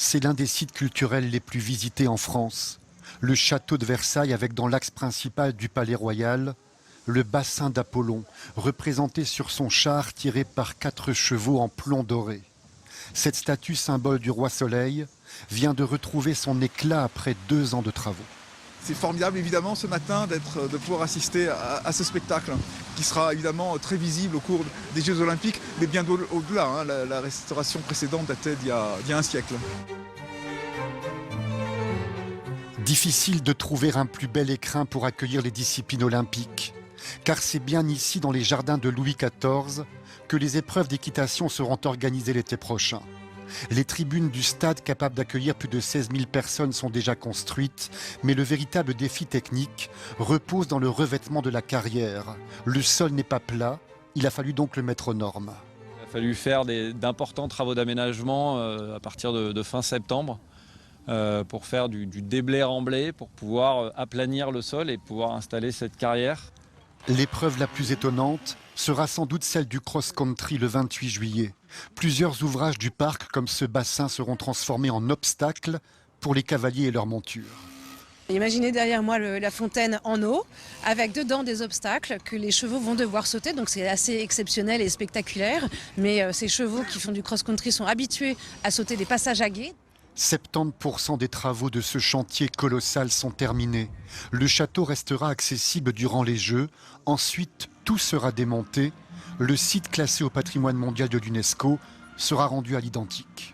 C'est l'un des sites culturels les plus visités en France. Le château de Versailles avec dans l'axe principal du Palais Royal, le bassin d'Apollon, représenté sur son char tiré par 4 chevaux en plomb doré. Cette statue symbole du roi Soleil vient de retrouver son éclat après 2 ans de travaux. C'est formidable évidemment ce matin de pouvoir assister à ce spectacle qui sera évidemment très visible au cours des Jeux Olympiques, mais bien au-delà. Hein. La restauration précédente datait d'il y a un siècle. Difficile de trouver un plus bel écrin pour accueillir les disciplines olympiques, car c'est bien ici, dans les jardins de Louis XIV, que les épreuves d'équitation seront organisées l'été prochain. Les tribunes du stade, capables d'accueillir plus de 16 000 personnes, sont déjà construites, mais le véritable défi technique repose dans le revêtement de la carrière. Le sol n'est pas plat, il a fallu donc le mettre aux normes. Il a fallu faire d'importants travaux d'aménagement à partir de fin septembre pour faire du déblai remblai, pour pouvoir aplanir le sol et pouvoir installer cette carrière. L'épreuve la plus étonnante sera sans doute celle du cross-country le 28 juillet. Plusieurs ouvrages du parc comme ce bassin seront transformés en obstacles pour les cavaliers et leurs montures. Imaginez derrière moi la fontaine en eau, avec dedans des obstacles que les chevaux vont devoir sauter. Donc c'est assez exceptionnel et spectaculaire. Mais ces chevaux qui font du cross-country sont habitués à sauter des passages à gué. 70% des travaux de ce chantier colossal sont terminés. Le château restera accessible durant les Jeux. Ensuite, tout sera démonté. Le site classé au patrimoine mondial de l'UNESCO sera rendu à l'identique.